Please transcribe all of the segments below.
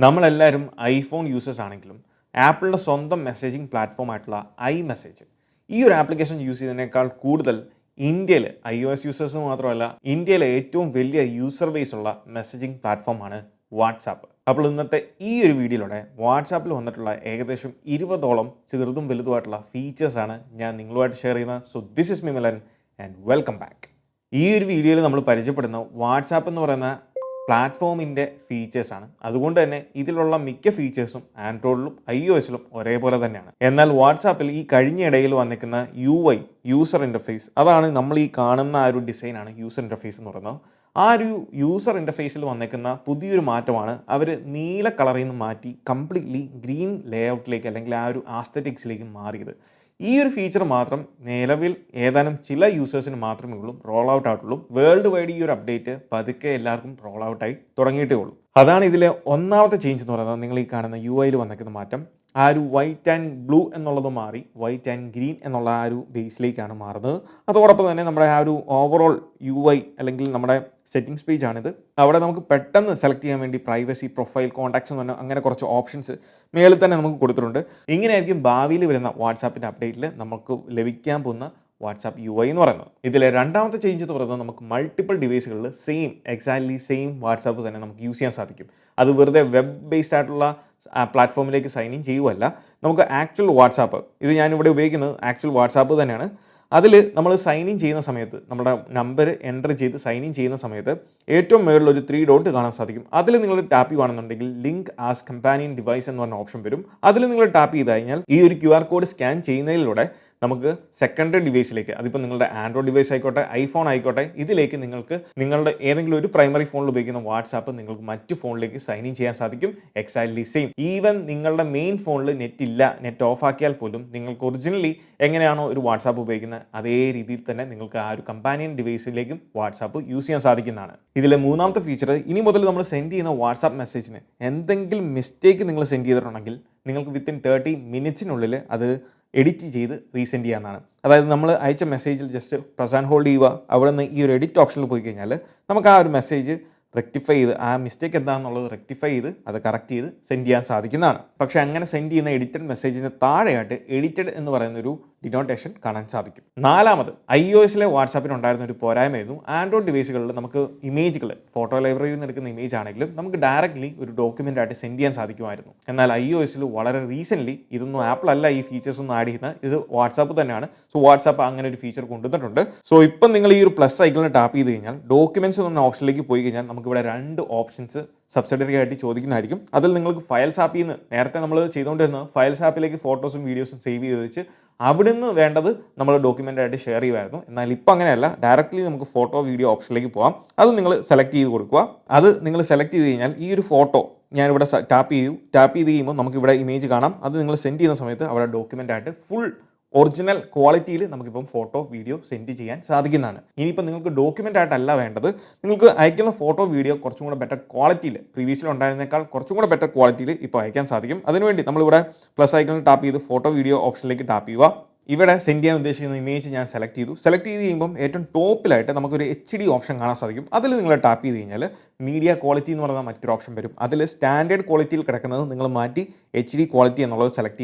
നമ്മളെല്ലാവരും iPhone users ആണെങ്കിലും ആപ്പിളിൻ്റെ സ്വന്തം മെസ്സേജിങ് പ്ലാറ്റ്ഫോം ആയിട്ടുള്ള iMessage ഈ ഒരു ആപ്ലിക്കേഷൻ യൂസ് ചെയ്യുന്നതിനേക്കാൾ കൂടുതൽ ഇന്ത്യയിൽ iOS യൂസേഴ്സ് മാത്രമല്ല ഇന്ത്യയിലെ ഏറ്റവും വലിയ യൂസർ ബേസ് ഉള്ള മെസ്സേജിങ് പ്ലാറ്റ്ഫോമാണ് വാട്സാപ്പ്. അപ്പോൾ ഇന്നത്തെ ഈ ഒരു വീഡിയോയിലൂടെ വാട്സാപ്പിൽ വന്നിട്ടുള്ള ഏകദേശം 20ഓളം ചെറുതും വലുതുമായിട്ടുള്ള ഫീച്ചേഴ്സാണ് ഞാൻ നിങ്ങളുമായിട്ട് ഷെയർ ചെയ്യുന്നത്. So this is me Milan and welcome back. ഈ ഒരു വീഡിയോയിൽ നമ്മൾ പരിചയപ്പെടുന്ന വാട്സാപ്പ് എന്ന് പറയുന്ന പ്ലാറ്റ്ഫോമിൻ്റെ ഫീച്ചേഴ്സാണ്. അതുകൊണ്ട് തന്നെ ഇതിലുള്ള മിക്ക ഫീച്ചേഴ്സും ആൻഡ്രോയിഡിലും iOSലും ഒരേപോലെ തന്നെയാണ്. എന്നാൽ വാട്സാപ്പിൽ ഈ കഴിഞ്ഞ ഇടയിൽ വന്നിരിക്കുന്ന UI യൂസർ ഇൻ്റർഫേസ്, അതാണ് നമ്മൾ ഈ കാണുന്ന ആ ഒരു ഡിസൈനാണ് യൂസർ ഇൻ്റർഫേസ് എന്ന് പറയുന്നത്. ആ ഒരു യൂസർ ഇൻ്റർഫേസിൽ വന്നിരിക്കുന്ന പുതിയൊരു മാറ്റമാണ് അവർ നീല കളറിൽ നിന്ന് മാറ്റി കംപ്ലീറ്റ്ലി ഗ്രീൻ ലേഔട്ടിലേക്ക് അല്ലെങ്കിൽ ആ ഒരു ആസ്തറ്റിക്സിലേക്ക് മാറിയത്. ഈ ഒരു ഫീച്ചർ മാത്രം നിലവിൽ ഏതാനും ചില യൂസേഴ്സിന് മാത്രമേ ഉള്ളൂ റോൾ ഔട്ട് ആയിട്ടുള്ളൂ. വേൾഡ് വൈഡ് ഈ ഒരു അപ്ഡേറ്റ് പതുക്കെ എല്ലാവർക്കും റോൾ ഔട്ടായി തുടങ്ങിയിട്ടേ ഉള്ളൂ. അതാണ് ഇതിലെ ഒന്നാമത്തെ ചേഞ്ച് എന്ന് പറയുന്നത്. നിങ്ങൾ ഈ കാണുന്ന UIയിൽ വന്നിരിക്കുന്ന മാറ്റം, ആ ഒരു വൈറ്റ് ആൻഡ് ബ്ലൂ എന്നുള്ളത് മാറി വൈറ്റ് ആൻഡ് ഗ്രീൻ എന്നുള്ള ആ ഒരു ബേസിലേക്കാണ് മാറുന്നത്. അതോടൊപ്പം തന്നെ നമ്മുടെ ആ ഒരു ഓവറോൾ UI അല്ലെങ്കിൽ നമ്മുടെ സെറ്റിംഗ്സ് പേജ് ആണിത്. അവിടെ നമുക്ക് പെട്ടെന്ന് സെലക്ട് ചെയ്യാൻ വേണ്ടി പ്രൈവസി, പ്രൊഫൈൽ, കോൺടാക്ട്സ് എന്ന് പറഞ്ഞാൽ അങ്ങനെ കുറച്ച് ഓപ്ഷൻസ് മേളിൽ തന്നെ നമുക്ക് കൊടുത്തിട്ടുണ്ട്. ഇങ്ങനെയായിരിക്കും ഭാവിയിൽ വരുന്ന വാട്സാപ്പിൻ്റെ അപ്ഡേറ്റിൽ നമുക്ക് ലഭിക്കാൻ പോകുന്ന വാട്സാപ്പ് UI എന്ന് പറയുന്നത്. ഇതിലെ രണ്ടാമത്തെ ചേഞ്ച് എന്ന് പറയുന്നത് നമുക്ക് മൾട്ടിപ്പിൾ ഡിവൈസുകളിൽ എക്സാക്ട്ലി സെയിം വാട്സാപ്പ് തന്നെ നമുക്ക് യൂസ് ചെയ്യാൻ സാധിക്കും. അത് വെറുതെ വെബ് ബേസ്ഡ് ആയിട്ടുള്ള പ്ലാറ്റ്ഫോമിലേക്ക് സൈൻ ഇൻ ചെയ്യുമല്ല, നമുക്ക് ആക്ച്വൽ വാട്സാപ്പ്, ഇത് ഞാനിവിടെ ഉപയോഗിക്കുന്നത് ആക്ച്വൽ വാട്സാപ്പ് തന്നെയാണ്. അതിൽ നമ്മൾ സൈൻ ഇൻ ചെയ്യുന്ന സമയത്ത് നമ്മുടെ നമ്പർ എൻ്റർ ചെയ്ത് സൈൻ ഇൻ ചെയ്യുന്ന സമയത്ത് ഏറ്റവും മുകളിൽ ഒരു 3 ഡോട്ട് കാണാൻ സാധിക്കും. അതിൽ നിങ്ങൾ ടാപ്പ് ചെയ്യുകയാണെന്നുണ്ടെങ്കിൽ ലിങ്ക് ആസ് കമ്പാനിയൻ ഡിവൈസ് എന്ന് പറഞ്ഞ ഓപ്ഷൻ വരും. അതിൽ നിങ്ങൾ ടാപ്പ് ചെയ്ത് കഴിഞ്ഞാൽ ഈ ഒരു QR കോഡ് സ്കാൻ ചെയ്യുന്നതിലൂടെ നമുക്ക് സെക്കൻഡറി ഡിവൈസിലേക്ക്, അതിപ്പോൾ നിങ്ങളുടെ ആൻഡ്രോയിഡ് ഡിവൈസ് ആയിക്കോട്ടെ, ഐഫോൺ ആയിക്കോട്ടെ, ഇതിലേക്ക് നിങ്ങൾക്ക് നിങ്ങളുടെ ഏതെങ്കിലും ഒരു പ്രൈമറി ഫോണിൽ ഉപയോഗിക്കുന്ന വാട്സാപ്പ് നിങ്ങൾക്ക് മറ്റു ഫോണിലേക്ക് സൈൻ ഇൻ ചെയ്യാൻ സാധിക്കും. Exactly same. ഈവൻ നിങ്ങളുടെ മെയിൻ ഫോണിൽ നെറ്റ് ഇല്ല, നെറ്റ് ഓഫ് ആക്കിയാൽ പോലും നിങ്ങൾക്ക് ഒറിജിനലി എങ്ങനെയാണോ ഒരു വാട്സാപ്പ് ഉപയോഗിക്കുന്നത് അതേ രീതിയിൽ തന്നെ നിങ്ങൾക്ക് ആ ഒരു കമ്പാനിയൻ ഡിവൈസിലേക്കും വാട്സാപ്പ് യൂസ് ചെയ്യാൻ സാധിക്കുന്നതാണ്. ഇതിലെ മൂന്നാമത്തെ ഫീച്ചർ, ഇനി മുതൽ നമ്മൾ സെൻഡ് ചെയ്യുന്ന വാട്സാപ്പ് മെസ്സേജിന് എന്തെങ്കിലും മിസ്റ്റേക്ക് നിങ്ങൾ സെൻഡ് ചെയ്തിട്ടുണ്ടെങ്കിൽ നിങ്ങൾക്ക് വിത്തിൻ 30 മിനിറ്റ്സിനുള്ളിൽ അത് എഡിറ്റ് ചെയ്ത് റീസെൻഡ് ചെയ്യാവുന്നതാണ്. അതായത് നമ്മൾ അയച്ച മെസ്സേജിൽ ജസ്റ്റ് പ്രസ് ആൻഡ് ഹോൾഡ് ചെയ്യുക, അവിടെ നിന്ന് ഈ ഒരു എഡിറ്റ് ഓപ്ഷനിൽ പോയി കഴിഞ്ഞാൽ നമുക്ക് ആ ഒരു മെസ്സേജ് റെക്ടിഫൈ ചെയ്ത് ആ മിസ്റ്റേക്ക് എന്താണെന്നുള്ളത് റെക്ടിഫൈ ചെയ്ത് അത് കറക്റ്റ് ചെയ്ത് സെൻഡ് ചെയ്യാൻ സാധിക്കുന്നതാണ്. പക്ഷേ അങ്ങനെ സെൻഡ് ചെയ്യുന്ന എഡിറ്റഡ് മെസ്സേജിന് താഴെയായിട്ട് എഡിറ്റഡ് എന്ന് പറയുന്ന ഒരു ഡിനോട്ടേഷൻ കാണാൻ സാധിക്കും. നാലാമത്, iOSലെ വാട്സാപ്പിന് ഉണ്ടായിരുന്ന ഒരു പോരായ്മയായിരുന്നു ആൻഡ്രോയിഡ് ഡിവൈസുകളിൽ നമുക്ക് ഇമേജുകൾ, ഫോട്ടോ ലൈബ്രറിയിൽ നിന്ന് എടുക്കുന്ന ഇമേജ് ആണെങ്കിലും നമുക്ക് ഡയറക്റ്റ്ലി ഒരു ഡോക്യുമെൻ്റ് ആയിട്ട് സെൻഡ് ചെയ്യാൻ സാധിക്കുമായിരുന്നു. എന്നാൽ iOSൽ വളരെ റീസെൻ്റ്ലി ഇതൊന്നും ആപ്പിൾ അല്ല ഈ ഫീച്ചേഴ്സ് ഒന്നും ആഡ് ചെയ്യുന്നത്, ഇത് വാട്സാപ്പ് തന്നെയാണ്. സോ വാട്സാപ്പ് അങ്ങനെ ഒരു ഫീച്ചർ കൊണ്ടുവന്നിട്ടുണ്ട്. സോ ഇപ്പം നിങ്ങൾ ഈ ഒരു പ്ലസ് ഐക്കണിൽ ടാപ്പ് ചെയ്ത് കഴിഞ്ഞാൽ ഡോക്യുമെൻറ്റ്സ് എന്ന ഓപ്ഷനിലേക്ക് പോയി കഴിഞ്ഞാൽ നമുക്ക് ഇവിടെ 2 ഓപ്ഷൻസ് സബ്സിഡറി ആയിട്ട് ചോദിക്കുന്നതായിരിക്കും. അതിൽ നിങ്ങൾക്ക് ഫയൽസ് ആപ്പിൽ നിന്ന്, നേരത്തെ നമ്മൾ ചെയ്തുകൊണ്ടിരുന്നത് ഫയൽസ് ആപ്പിലേക്ക് ഫോട്ടോസും വീഡിയോസും സേവ് ചെയ്ത് വെച്ച് അവിടെ നിന്ന് വേണ്ടത് നമ്മൾ ഡോക്യുമെൻ്റ് ആയിട്ട് ഷെയർ ചെയ്യുമായിരുന്നു. എന്നാൽ ഇപ്പോൾ അങ്ങനെയല്ല, ഡയറക്റ്റ്ലി നമുക്ക് ഫോട്ടോ വീഡിയോ ഓപ്ഷനിലേക്ക് പോകാം. അത് നിങ്ങൾ സെലക്ട് ചെയ്ത് കൊടുക്കുക. അത് നിങ്ങൾ സെലക്ട് ചെയ്ത് കഴിഞ്ഞാൽ ഈ ഒരു ഫോട്ടോ ഞാനിവിടെ ടാപ്പ് ചെയ്ത് കഴിയുമ്പോൾ നമുക്കിവിടെ ഇമേജ് കാണാം. അത് നിങ്ങൾ സെൻഡ് ചെയ്യുന്ന സമയത്ത് അവിടെ ഡോക്യുമെൻ്റ് ആയിട്ട് ഫുൾ ഒറിജിനൽ ക്വാളിറ്റിയിൽ നമുക്കിപ്പം ഫോട്ടോ വീഡിയോ സെൻഡ് ചെയ്യാൻ സാധിക്കുന്നതാണ്. ഇനിയിപ്പോൾ നിങ്ങൾക്ക് ഡോക്യുമെൻ്റ് ആയിട്ടല്ല വേണ്ടത്, നിങ്ങൾക്ക് അയക്കുന്ന ഫോട്ടോ വീഡിയോ കുറച്ചും കൂടെ ബെറ്റർ ക്വാളിറ്റിയിൽ, പ്രീവിയസിൽ ഉണ്ടായിരുന്നേക്കാൾ കുറച്ചും കൂടെ ബെറ്റർ ക്വാളിറ്റിയിൽ ഇപ്പോൾ അയക്കാൻ സാധിക്കും. അതിനുവേണ്ടി നമ്മളിവിടെ പ്ലസ് ഐക്കണിൽ ടാപ്പ് ചെയ്ത് ഫോട്ടോ വീഡിയോ ഓപ്ഷനിലേക്ക് ടാപ്പ് ചെയ്യുക. ഇവിടെ സെൻഡ് ചെയ്യാൻ ഉദ്ദേശിക്കുന്ന ഇമേജ് ഞാൻ സെലക്ട് ചെയ്ത് കഴിയുമ്പം ഏറ്റവും ടോപ്പിലായിട്ട് നമുക്കൊരു HD ഓപ്ഷൻ കാണാൻ സാധിക്കും. അതിൽ നിങ്ങൾ ടാപ്പ് ചെയ്ത് കഴിഞ്ഞാൽ മീഡിയ ക്വാളിറ്റി എന്ന് പറയുന്ന മറ്റൊരു ഓപ്ഷൻ വരും. അതിൽ സ്റ്റാൻഡേർഡ് ക്വാളിറ്റിയിൽ കിടക്കുന്നത് നിങ്ങൾ മാറ്റി HD ക്വാളിറ്റി എന്നുള്ളത് സെലക്ട്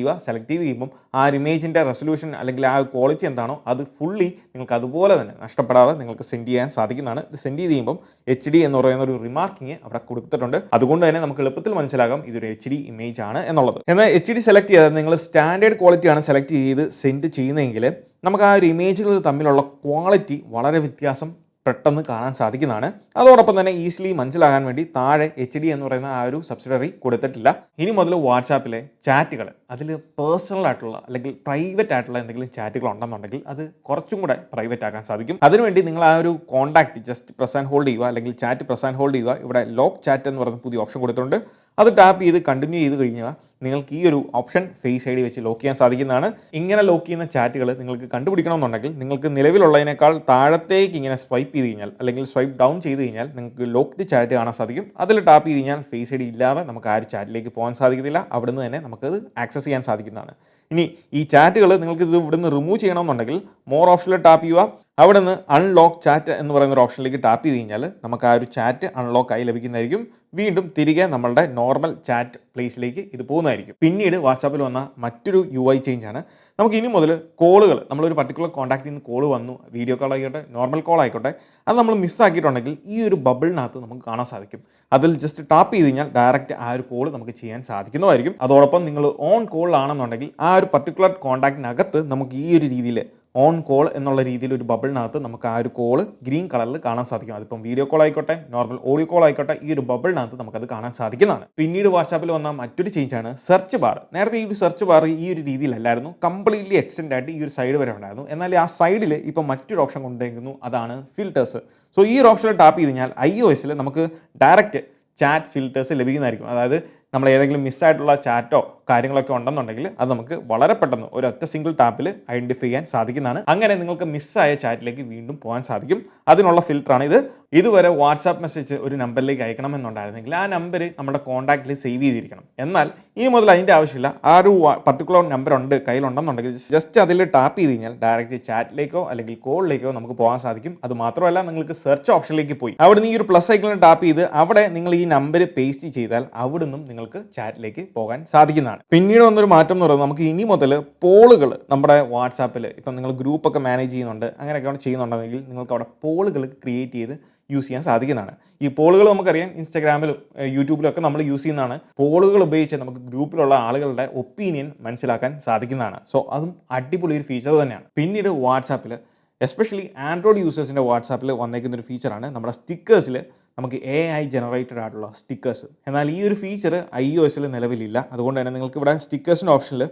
ചെയ്ത് കഴിയുമ്പം ആ ഇമേജിൻ്റെ റെസൊല്യൂഷൻ അല്ലെങ്കിൽ ആ ക്വാളിറ്റി എന്താണോ അത് ഫുള്ളി നിങ്ങൾക്ക് അതുപോലെ തന്നെ നഷ്ടപ്പെടാതെ നിങ്ങൾക്ക് സെൻഡ് ചെയ്യാൻ സാധിക്കുന്നതാണ്. ഇത് സെൻഡ് ചെയ്ത് കഴിയുമ്പം HD എന്ന് പറയുന്ന ഒരു റിമാർക്കിങ് അവിടെ കൊടുത്തിട്ടുണ്ട്. അതുകൊണ്ട് തന്നെ നമുക്ക് എളുപ്പത്തിൽ മനസ്സിലാകാം ഇതൊരു HD ഇമേജ് ആണ് എന്നുള്ളത്. എന്നാൽ HD സെലക്ട് ചെയ്താൽ നിങ്ങൾ സ്റ്റാൻഡേർഡ് ക്വാളിറ്റിയാണ് സെലക്ട് ചെയ്ത് സെൻഡ് ചെയ്യുന്നതെങ്കിൽ നമുക്ക് ആ ഒരു ഇമേജുകൾ തമ്മിലുള്ള ക്വാളിറ്റി വളരെ വ്യത്യാസം പെട്ടെന്ന് കാണാൻ സാധിക്കുന്നതാണ്. അതോടൊപ്പം തന്നെ ഈസിലി മനസ്സിലാകാൻ വേണ്ടി താഴെ HD എന്ന് പറയുന്ന ആ ഒരു സബ്സിഡറി കൊടുത്തിട്ടില്ല. ഇനി മുതൽ വാട്സാപ്പിലെ ചാറ്റുകൾ, അതിൽ പേഴ്സണൽ ആയിട്ടുള്ള അല്ലെങ്കിൽ പ്രൈവറ്റ് ആയിട്ടുള്ള എന്തെങ്കിലും ചാറ്റുകൾ ഉണ്ടെന്നുണ്ടെങ്കിൽ അത് കുറച്ചും കൂടെ പ്രൈവറ്റ് ആക്കാൻ സാധിക്കും. അതിനുവേണ്ടി നിങ്ങൾ ആ ഒരു contact just press and hold ചെയ്യുക, അല്ലെങ്കിൽ ചാറ്റ് പ്രസ് ആൻഡ് ഹോൾഡ് ചെയ്യുക. ഇവിടെ ലോക്ക് ചാറ്റ് എന്ന് പറയുന്ന പുതിയ ഓപ്ഷൻ കൊടുത്തിട്ടുണ്ട്. അത് ടാപ്പ് ചെയ്ത് കണ്ടിന്യൂ ചെയ്ത് കഴിഞ്ഞാൽ നിങ്ങൾക്ക് ഈ ഒരു ഓപ്ഷൻ ഫേസ് ID വെച്ച് ലോക്ക് ചെയ്യാൻ സാധിക്കുന്നതാണ്. ഇങ്ങനെ ലോക്ക് ചെയ്യുന്ന ചാറ്റുകൾ നിങ്ങൾക്ക് കണ്ടുപിടിക്കണമെന്നുണ്ടെങ്കിൽ നിങ്ങൾക്ക് നിലവിലുള്ളതിനേക്കാൾ താഴത്തേക്ക് ഇങ്ങനെ സ്വൈപ്പ് ചെയ്ത് കഴിഞ്ഞാൽ അല്ലെങ്കിൽ സ്വൈപ്പ് ഡൗൺ ചെയ്ത് കഴിഞ്ഞാൽ നിങ്ങൾക്ക് ലോക്ക്ഡ് ചാറ്റ് കാണാൻ സാധിക്കും. അതിൽ ടാപ്പ് ചെയ്ത് കഴിഞ്ഞാൽ ഫേസ് ID ഇല്ലാതെ നമുക്ക് ആ ഒരു ചാറ്റിലേക്ക് പോകാൻ സാധിക്കത്തില്ല. അവിടെ നിന്ന് തന്നെ നമുക്കത് ആക്സസ് ചെയ്യാൻ സാധിക്കുന്നതാണ്. ഇനി ഈ ചാറ്റുകൾ നിങ്ങൾക്ക് ഇത് ഇവിടുന്ന് റിമൂവ് ചെയ്യണമെന്നുണ്ടെങ്കിൽ മോർ ഓപ്ഷനിൽ ടാപ്പ് ചെയ്യുക. അവിടെ നിന്ന് അൺലോക്ക് ചാറ്റ് എന്ന് പറയുന്ന ഒരു ഓപ്ഷനിലേക്ക് ടാപ്പ് ചെയ്ത് കഴിഞ്ഞാൽ നമുക്ക് ആ ഒരു ചാറ്റ് അൺലോക്ക് ആയി ലഭിക്കുന്നതായിരിക്കും. വീണ്ടും തിരികെ നമ്മളുടെ നോർമൽ ചാറ്റ് പ്ലേസിലേക്ക് ഇത് പോകുന്നതായിരിക്കും. പിന്നീട് വാട്സാപ്പിൽ വന്ന മറ്റൊരു UI ചേഞ്ച് ആണ്. നമുക്ക് ഇനി മുതൽ കോളുകൾ, നമ്മളൊരു പർട്ടിക്കുലർ കോൺടാക്റ്റിൽ നിന്ന് കോൾ വന്നു, വീഡിയോ കോൾ ആയിക്കോട്ടെ നോർമൽ കോൾ ആയിക്കോട്ടെ, അത് നമ്മൾ മിസ്സാക്കിയിട്ടുണ്ടെങ്കിൽ ഈ ഒരു ബബിളിനകത്ത് നമുക്ക് കാണാൻ സാധിക്കും. അതിൽ ജസ്റ്റ് ടാപ്പ് ചെയ്ത് കഴിഞ്ഞാൽ ഡയറക്റ്റ് ആ ഒരു കോൾ നമുക്ക് ചെയ്യാൻ സാധിക്കുന്നതായിരിക്കും. അതോടൊപ്പം നിങ്ങൾ ഓൺ കോളിലാണെന്നുണ്ടെങ്കിൽ ആ ഒരു പർട്ടിക്കുലർ കോൺടാക്റ്റിനകത്ത് നമുക്ക് ഈ ഒരു രീതിയിൽ ഓൺ കോൾ എന്നുള്ള രീതിയിൽ ഒരു ബബിളിനകത്ത് നമുക്ക് ആ ഒരു കോള് ഗ്രീൻ കളറിൽ കാണാൻ സാധിക്കും. അതിപ്പം വീഡിയോ കോൾ ആയിക്കോട്ടെ നോർമൽ ഓഡിയോ കോൾ ആയിക്കോട്ടെ, ഈ ഒരു ബബിളിനകത്ത് നമുക്കത് കാണാൻ സാധിക്കുന്നതാണ്. പിന്നീട് വാട്സാപ്പിൽ വന്ന മറ്റൊരു ചേഞ്ചാണ് സെർച്ച് ബാർ. നേരത്തെ ഈ ഒരു സെർച്ച് ബാർ ഈ ഒരു രീതിയിലല്ലായിരുന്നു, കംപ്ലീറ്റ്ലി എക്സ്റ്റെൻഡ് ആയിട്ട് ഈ ഒരു സൈഡ് വരെ ഉണ്ടായിരുന്നു. എന്നാൽ ആ സൈഡിൽ ഇപ്പം മറ്റൊരു ഓപ്ഷൻ കൊണ്ടുവരുന്നു, അതാണ് ഫിൽറ്റേഴ്സ്. സോ ഈ ഒരു ഓപ്ഷനിൽ ടാപ്പ് ചെയ്ത് കഴിഞ്ഞാൽ iOSൽ നമുക്ക് ഡയറക്റ്റ് ചാറ്റ് ഫിൽറ്റേഴ്സ് ലഭിക്കുന്നതായിരിക്കും. അതായത് നമ്മൾ ഏതെങ്കിലും മിസ്സായിട്ടുള്ള ചാറ്റോ കാര്യങ്ങളൊക്കെ ഉണ്ടെന്നുണ്ടെങ്കിൽ അത് നമുക്ക് വളരെ പെട്ടെന്ന് ഒരൊറ്റ സിംഗിൾ ടാപ്പിൽ ഐഡൻറ്റിഫൈ ചെയ്യാൻ സാധിക്കുന്നതാണ്. അങ്ങനെ നിങ്ങൾക്ക് മിസ്സായ ചാറ്റിലേക്ക് വീണ്ടും പോകാൻ സാധിക്കും. അതിനുള്ള ഫിൽറ്ററാണ് ഇത്. ഇതുവരെ വാട്സാപ്പ് മെസ്സേജ് ഒരു നമ്പറിലേക്ക് അയക്കണമെന്നുണ്ടായിരുന്നെങ്കിൽ ആ നമ്പർ നമ്മുടെ കോൺടാക്റ്റിൽ സേവ് ചെയ്തിരിക്കണം. എന്നാൽ ഇനി മുതൽ അതിൻ്റെ ആവശ്യമില്ല. ആ ഒരു പർട്ടിക്കുലർ നമ്പർ ഉണ്ട് കയ്യിലുണ്ടെന്നുണ്ടെങ്കിൽ ജസ്റ്റ് അതിൽ ടാപ്പ് ചെയ്ത് കഴിഞ്ഞാൽ ഡയറക്റ്റ് ചാറ്റിലേക്കോ അല്ലെങ്കിൽ കോളിലേക്കോ നമുക്ക് പോകാൻ സാധിക്കും. അത് മാത്രമല്ല, നിങ്ങൾക്ക് സെർച്ച് ഓപ്ഷനിലേക്ക് പോയി അവിടെ നിന്ന് ഈ ഒരു പ്ലസ് ഐക്കണിൽ ടാപ്പ് ചെയ്ത് അവിടെ നിങ്ങൾ ഈ നമ്പർ പേസ്റ്റ് ചെയ്താൽ അവിടെ നിന്നും നിങ്ങൾക്ക് ചാറ്റിലേക്ക് പോകാൻ സാധിക്കുന്നതാണ്. പിന്നീട് വന്നൊരു മാറ്റം എന്ന് പറയുന്നത്, നമുക്ക് ഇനി മുതൽ പോളുകൾ നമ്മുടെ വാട്സാപ്പിൽ ഇപ്പം നിങ്ങൾ ഗ്രൂപ്പൊക്കെ മാനേജ് ചെയ്യുന്നുണ്ട്, അങ്ങനെയൊക്കെ ചെയ്യുന്നുണ്ടെങ്കിൽ നിങ്ങൾക്ക് അവിടെ പോളുകൾ ക്രിയേറ്റ് ചെയ്ത് യൂസ് ചെയ്യാൻ സാധിക്കുന്നതാണ്. ഈ പോളുകൾ നമുക്കറിയാം ഇൻസ്റ്റാഗ്രാമിലും യൂട്യൂബിലൊക്കെ നമ്മൾ യൂസ് ചെയ്യുന്നതാണ്. പോളുകൾ ഉപയോഗിച്ച് നമുക്ക് ഗ്രൂപ്പിലുള്ള ആളുകളുടെ ഒപ്പീനിയൻ മനസ്സിലാക്കാൻ സാധിക്കുന്നതാണ്. സോ അതും അടിപൊളി ഒരു ഫീച്ചർ തന്നെയാണ്. പിന്നീട് വാട്സാപ്പിൽ എസ്പെഷ്യലി ആൻഡ്രോയിഡ് യൂസേഴ്സിൻ്റെ വാട്സാപ്പിൽ വന്നേക്കുന്ന ഒരു ഫീച്ചറാണ് നമ്മുടെ സ്റ്റിക്കേഴ്സിൽ നമുക്ക് AI ജനറേറ്റഡ് ആയിട്ടുള്ള സ്റ്റിക്കേഴ്സ്. എന്നാൽ ഈ ഒരു ഫീച്ചർ iOSൽ നിലവിലില്ല. അതുകൊണ്ട് തന്നെ നിങ്ങൾക്ക് ഇവിടെ സ്റ്റിക്കേഴ്സിൻ്റെ ഓപ്ഷനിൽ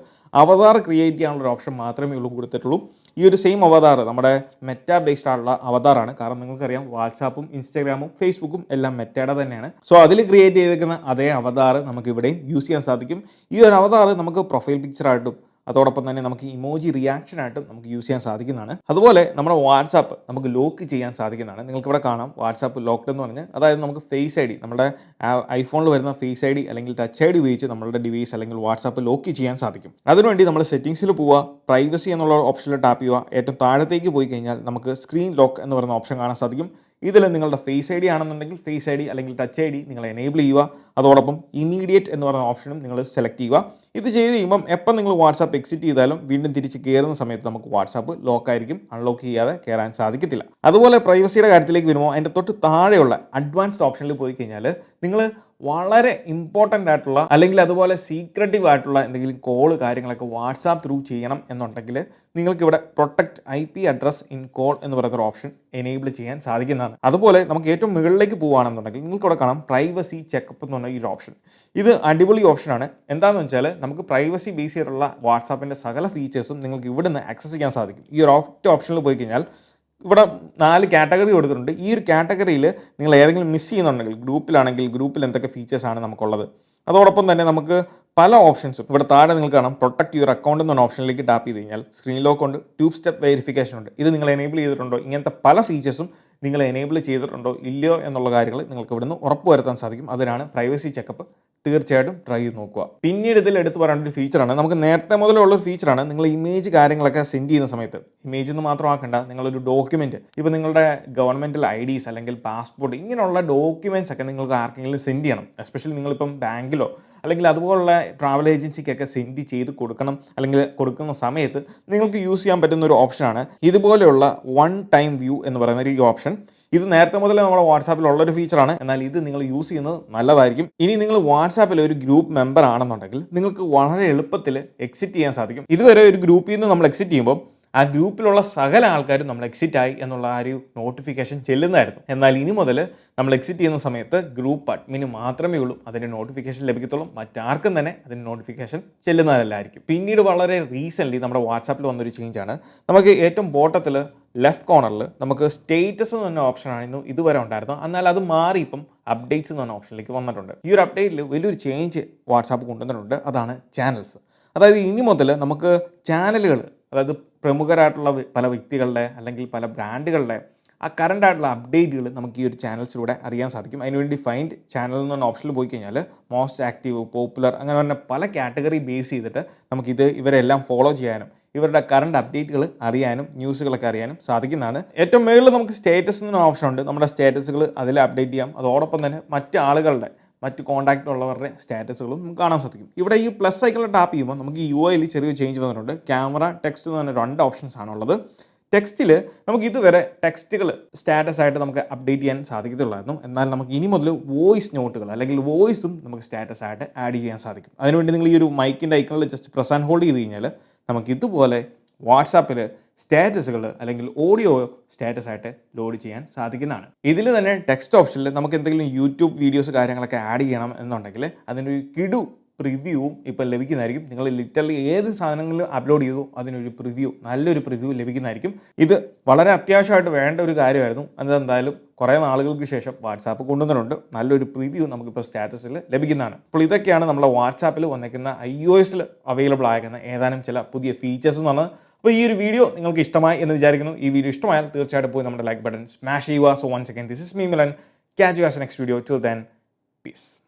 അവതാർ ക്രിയേറ്റ് ചെയ്യാനുള്ള ഓപ്ഷൻ മാത്രമേ ഉള്ളൂ കൊടുത്തിട്ടുള്ളൂ. ഈ ഒരു സെയിം അവതാർ നമ്മുടെ മെറ്റ ബേസ്ഡ് ആയിട്ടുള്ള അവതാറാണ്. കാരണം നിങ്ങൾക്കറിയാം വാട്സാപ്പും ഇൻസ്റ്റാഗ്രാമും ഫേസ്ബുക്കും എല്ലാം മെറ്റയുടെ തന്നെയാണ്. സോ അതിൽ ക്രിയേറ്റ് ചെയ്തിരിക്കുന്ന അതേ അവതാർ നമുക്ക് ഇവിടെയും യൂസ് ചെയ്യാൻ സാധിക്കും. ഈ ഒരു അവതാർ നമുക്ക് പ്രൊഫൈൽ പിക്ചറായിട്ടും അതോടൊപ്പം തന്നെ നമുക്ക് ഇമോജി റിയാക്ഷനായിട്ടും നമുക്ക് യൂസ് ചെയ്യാൻ സാധിക്കുന്നതാണ്. അതുപോലെ നമ്മുടെ വാട്സാപ്പ് നമുക്ക് ലോക്ക് ചെയ്യാൻ സാധിക്കുന്നതാണ്. നിങ്ങൾക്കിവിടെ കാണാം വാട്സാപ്പ് ലോക്ക്ഡ് എന്ന് പറഞ്ഞ്, അതായത് നമുക്ക് ഫേസ് ID, നമ്മുടെ ഐഫോണിൽ വരുന്ന ഫേസ് ID അല്ലെങ്കിൽ ടച്ച് ID ഉപയോഗിച്ച് നമ്മളുടെ ഡിവൈസ് അല്ലെങ്കിൽ വാട്സാപ്പ് ലോക്ക് ചെയ്യാൻ സാധിക്കും. അതിനുവേണ്ടി നമ്മൾ സെറ്റിംഗ്സിൽ പോവുക, പ്രൈവസി എന്നുള്ള ഓപ്ഷനിൽ ടാപ്പ് ചെയ്യുക. ഏറ്റവും താഴത്തേക്ക് പോയി കഴിഞ്ഞാൽ നമുക്ക് സ്ക്രീൻ ലോക്ക് എന്ന് പറയുന്ന ഓപ്ഷൻ കാണാൻ സാധിക്കും. ഇതിൽ നിങ്ങളുടെ ഫേസ് ID ആണെന്നുണ്ടെങ്കിൽ ഫേസ് ID അല്ലെങ്കിൽ ടച്ച് ID നിങ്ങൾ എനേബിൾ ചെയ്യുക. അതോടൊപ്പം ഇമീഡിയറ്റ് എന്ന് പറയുന്ന ഓപ്ഷനും നിങ്ങൾ സെലക്ട് ചെയ്യുക. ഇത് ചെയ്ത് കഴിയുമ്പം എപ്പം നിങ്ങൾ വാട്സാപ്പ് എക്സിറ്റ് ചെയ്താലും വീണ്ടും തിരിച്ച് കയറുന്ന സമയത്ത് നമുക്ക് വാട്സാപ്പ് ലോക്കായിരിക്കും, അൺലോക്ക് ചെയ്യാതെ കയറാൻ സാധിക്കത്തില്ല. അതുപോലെ പ്രൈവസിയുടെ കാര്യത്തിലേക്ക് വരുമ്പോൾ അതിൻ്റെ തൊട്ട് താഴെയുള്ള അഡ്വാൻസ്ഡ് ഓപ്ഷനിൽ പോയി കഴിഞ്ഞാൽ നിങ്ങൾ വളരെ ഇമ്പോർട്ടൻ്റ് ആയിട്ടുള്ള അല്ലെങ്കിൽ അതുപോലെ സീക്രട്ടീവ് ആയിട്ടുള്ള എന്തെങ്കിലും കോൾ കാര്യങ്ങളൊക്കെ വാട്സാപ്പ് ത്രൂ ചെയ്യണം എന്നുണ്ടെങ്കിൽ നിങ്ങൾക്കിവിടെ protect IP address in call എന്ന് പറയുന്ന ഓപ്ഷൻ എനേബിൾ ചെയ്യാൻ സാധിക്കുന്നതാണ്. അതുപോലെ നമുക്ക് ഏറ്റവും മുകളിലേക്ക് പോകുകയാണെന്നുണ്ടെങ്കിൽ നിങ്ങൾക്കിവിടെ കാണാം പ്രൈവസി ചെക്കപ്പ് എന്ന് പറഞ്ഞ ഈ ഒരു ഓപ്ഷൻ. ഇത് അടിപൊളി ഓപ്ഷനാണ്. എന്താണെന്ന് വെച്ചാൽ നമുക്ക് പ്രൈവസി ബേസ് ചെയ്തിട്ടുള്ള വാട്സാപ്പിൻ്റെ സകല ഫീച്ചേഴ്സും നിങ്ങൾക്ക് ഇവിടെ നിന്ന് ആക്സസ് ചെയ്യാൻ സാധിക്കും. ഈ ഒരു ഓപ്ഷനിൽ പോയി കഴിഞ്ഞാൽ ഇവിടെ 4 കാറ്റഗറി കൊടുത്തിട്ടുണ്ട്. ഈ ഒരു കാറ്റഗറിയിൽ നിങ്ങൾ ഏതെങ്കിലും മിസ് ചെയ്യുന്നുണ്ടെങ്കിൽ ഗ്രൂപ്പിലാണെങ്കിൽ ഗ്രൂപ്പിൽ എന്തൊക്കെ ഫീച്ചേഴ്സാണ് നമുക്കുള്ളത്. അതോടൊപ്പം തന്നെ നമുക്ക് പല ഓപ്ഷൻസും ഇവിടെ താഴെ നിങ്ങൾക്ക് കാണാം. പ്രൊട്ടക്ട് യുവർ അക്കൗണ്ട് എന്ന ഓപ്ഷനിലേക്ക് ടാപ്പ് ചെയ്ത് കഴിഞ്ഞാൽ സ്ക്രീൻ ലോക്ക് ഉണ്ട്, 2 സ്റ്റെപ്പ് വെരിഫിക്കേഷൻ ഉണ്ട്. ഇത് നിങ്ങൾ എനേബിൾ ചെയ്തിട്ടുണ്ടോ, ഇങ്ങനത്തെ പല ഫീച്ചേഴ്സും നിങ്ങൾ എനേബിൾ ചെയ്തിട്ടുണ്ടോ ഇല്ലയോ എന്നുള്ള കാര്യങ്ങൾ നിങ്ങൾക്ക് ഇവിടുന്ന് ഉറപ്പുവരുത്താൻ സാധിക്കും. അതിനാണ് പ്രൈവസി ചെക്കപ്പ്. തീർച്ചയായിട്ടും ട്രൈ ചെയ്ത് നോക്കുക. പിന്നീട് ഇതിൽ എടുത്ത് പറയേണ്ട ഒരു ഫീച്ചറാണ്, നമുക്ക് നേരത്തെ മുതലുള്ള ഒരു ഫീച്ചറാണ്. നിങ്ങൾ ഇമേജ് കാര്യങ്ങളൊക്കെ സെൻഡ് ചെയ്യുന്ന സമയത്ത് ഇമേജ് എന്ന് മാത്രമാക്കേണ്ട, നിങ്ങളൊരു ഡോക്യുമെൻറ്റ്, ഇപ്പോൾ നിങ്ങളുടെ ഗവൺമെൻറ്റൽ IDs അല്ലെങ്കിൽ പാസ്പോർട്ട് ഇങ്ങനെയുള്ള ഡോക്യുമെൻറ്റ്സ് ഒക്കെ നിങ്ങൾക്ക് ആർക്കെങ്കിലും സെൻഡ് ചെയ്യണം. എസ്പെഷ്യലി നിങ്ങളിപ്പം ബാങ്കിലോ അല്ലെങ്കിൽ അതുപോലുള്ള ട്രാവൽ ഏജൻസിക്കൊക്കെ സെൻഡ് ചെയ്ത് കൊടുക്കണം അല്ലെങ്കിൽ കൊടുക്കുന്ന സമയത്ത് നിങ്ങൾക്ക് യൂസ് ചെയ്യാൻ പറ്റുന്ന ഒരു ഓപ്ഷനാണ് ഇതുപോലെയുള്ള വൺ ടൈം വ്യൂ എന്ന് പറയുന്ന ഒരു ഓപ്ഷൻ. ഇത് നേരത്തെ മുതലേ നമ്മുടെ വാട്സാപ്പിൽ ഉള്ളൊരു ഫീച്ചറാണ്. എന്നാൽ ഇത് നിങ്ങൾ യൂസ് ചെയ്യുന്നത് നല്ലതായിരിക്കും. ഇനി നിങ്ങൾ വാട്സാപ്പിൽ ഒരു ഗ്രൂപ്പ് മെമ്പർ ആണെന്നുണ്ടെങ്കിൽ നിങ്ങൾക്ക് വളരെ എളുപ്പത്തിൽ എക്സിറ്റ് ചെയ്യാൻ സാധിക്കും. ഇതുവരെ ഒരു ഗ്രൂപ്പിൽ നിന്ന് നമ്മൾ എക്സിറ്റ് ചെയ്യുമ്പോൾ ആ ഗ്രൂപ്പിലുള്ള സകല ആൾക്കാരും നമ്മൾ എക്സിറ്റ് ആയി എന്നുള്ള ആ ഒരു നോട്ടിഫിക്കേഷൻ ചെല്ലുന്നതായിരുന്നു. എന്നാൽ ഇനി മുതൽ നമ്മൾ എക്സിറ്റ് ചെയ്യുന്ന സമയത്ത് ഗ്രൂപ്പ് അഡ്മിന് മാത്രമേ ഉള്ളൂ അതിൻ്റെ നോട്ടിഫിക്കേഷൻ ലഭിക്കത്തുള്ളൂ. മറ്റാർക്കും തന്നെ അതിൻ്റെ നോട്ടിഫിക്കേഷൻ ചെല്ലുന്നതല്ലായിരിക്കും. പിന്നീട് വളരെ റീസെൻ്റ്ലി നമ്മുടെ വാട്സാപ്പിൽ വന്നൊരു ചേഞ്ചാണ്. നമുക്ക് ഏറ്റവും ബോട്ടത്തിൽ ലെഫ്റ്റ് കോർണറിൽ നമുക്ക് സ്റ്റേറ്റസ് എന്ന് പറഞ്ഞ ഓപ്ഷനായിരുന്നു ഇതുവരെ ഉണ്ടായിരുന്നത്. എന്നാൽ അത് മാറി ഇപ്പം അപ്ഡേറ്റ്സ് എന്ന് പറഞ്ഞ ഓപ്ഷനിലേക്ക് വന്നിട്ടുണ്ട്. ഈ ഒരു അപ്ഡേറ്റിൽ വലിയൊരു ചേഞ്ച് വാട്സാപ്പ് കൊണ്ടുവന്നിട്ടുണ്ട്. അതാണ് ചാനൽസ്. അതായത് ഇനി മുതൽ നമുക്ക് ചാനലുകൾ, അതായത് പ്രമുഖരായിട്ടുള്ള പല വ്യക്തികളുടെ അല്ലെങ്കിൽ പല ബ്രാൻഡുകളുടെ ആ കറണ്ട് ആയിട്ടുള്ള അപ്ഡേറ്റുകൾ നമുക്ക് ഈ ഒരു ചാനൽസിലൂടെ അറിയാൻ സാധിക്കും. അതിനുവേണ്ടി ഫൈൻഡ് ചാനൽ എന്ന് പറഞ്ഞ ഓപ്ഷനിൽ പോയി കഴിഞ്ഞാൽ മോസ്റ്റ് ആക്റ്റീവ്, പോപ്പുലർ അങ്ങനെ പറഞ്ഞ പല കാറ്റഗറി ബേസ് ചെയ്തിട്ട് നമുക്കിത് ഇവരെല്ലാം ഫോളോ ചെയ്യാനും ഇവരുടെ കറണ്ട് അപ്ഡേറ്റുകൾ അറിയാനും ന്യൂസുകളൊക്കെ അറിയാനും സാധിക്കുന്നതാണ്. ഏറ്റവും മുകളിൽ നമുക്ക് സ്റ്റേറ്റസ് എന്നൊരു ഓപ്ഷൻ ഉണ്ട്. നമ്മുടെ സ്റ്റേറ്റസുകൾ അതിൽ അപ്ഡേറ്റ് ചെയ്യാം. അതോടൊപ്പം തന്നെ മറ്റ് ആളുകളുടെ മറ്റ് കോൺടാക്റ്റ് ഉള്ളവരുടെ സ്റ്റാറ്റസുകളും നമുക്ക് കാണാൻ സാധിക്കും. ഇവിടെ ഈ പ്ലസ് ഐക്കണിൽ ടാപ്പ് ചെയ്യുമ്പോൾ നമുക്ക് ഈ UI ചെറിയ ചേഞ്ച് വന്നിട്ടുണ്ട്. ക്യാമറ, ടെക്സ്റ്റ് എന്ന് പറഞ്ഞ 2 ഓപ്ഷൻസ് ആണുള്ളത്. ടെക്സ്റ്റിൽ നമുക്ക് ഇതുവരെ ടെക്സ്റ്റുകൾ സ്റ്റാറ്റസ് ആയിട്ട് നമുക്ക് അപ്ഡേറ്റ് ചെയ്യാൻ സാധിക്കത്തുള്ളായിരുന്നു. എന്നാൽ നമുക്ക് ഇനി മുതൽ വോയിസ് നോട്ടുകൾ അല്ലെങ്കിൽ വോയിസും നമുക്ക് സ്റ്റാറ്റസ് ആയിട്ട് ആഡ് ചെയ്യാൻ സാധിക്കും. അതിനുവേണ്ടി നിങ്ങൾ ഈ ഒരു മൈക്കിൻ്റെ ഐക്കണിൽ ജസ്റ്റ് പ്രസ് ആൻഡ് ഹോൾഡ് ചെയ്ത് കഴിഞ്ഞാൽ നമുക്ക് ഇതുപോലെ വാട്സാപ്പിൽ സ്റ്റാറ്റസുകൾ അല്ലെങ്കിൽ ഓഡിയോ സ്റ്റാറ്റസ് ആയിട്ട് ലോഡ് ചെയ്യാൻ സാധിക്കുന്നതാണ്. ഇതിൽ തന്നെ ടെക്സ്റ്റ് ഓപ്ഷനിൽ നമുക്ക് എന്തെങ്കിലും യൂട്യൂബ് വീഡിയോസ് കാര്യങ്ങളൊക്കെ ആഡ് ചെയ്യണം എന്നുണ്ടെങ്കിൽ അതിനൊരു കിടു പ്രിവ്യൂവും ഇപ്പോൾ ലഭിക്കുന്നതായിരിക്കും. നിങ്ങൾ ലിറ്ററലി ഏത് സാധനങ്ങൾ അപ്ലോഡ് ചെയ്തു അതിനൊരു നല്ലൊരു പ്രിവ്യൂ ലഭിക്കുന്നതായിരിക്കും. ഇത് വളരെ അത്യാവശ്യമായിട്ട് വേണ്ട ഒരു കാര്യമായിരുന്നു. അതെന്തായാലും കുറേ നാളുകൾക്ക് ശേഷം വാട്സാപ്പ് കൊണ്ടുവന്നിട്ടുണ്ട്. നല്ലൊരു പ്രിവ്യൂ നമുക്കിപ്പോൾ സ്റ്റാറ്റസിൽ ലഭിക്കുന്നതാണ്. അപ്പോൾ ഇതൊക്കെയാണ് നമ്മുടെ വാട്സാപ്പിൽ വന്നിരിക്കുന്ന iOSൽ അവൈലബിൾ ആയിരിക്കുന്ന ഏതാനും ചില പുതിയ ഫീച്ചേഴ്സ് എന്ന് പറഞ്ഞത്. അപ്പോൾ ഈ ഒരു വീഡിയോ നിങ്ങൾക്ക് ഇഷ്ടമായി എന്ന് വിചാരിക്കുന്നു. ഈ വീഡിയോ ഇഷ്ടമായാൽ തീർച്ചയായിട്ടും പോയി നമ്മുടെ ലൈക്ക് ബട്ടൺ സ്മാഷ് ചെയ്യുക. So once again this is me Milan. Catch you guys in the next video. Till then, peace.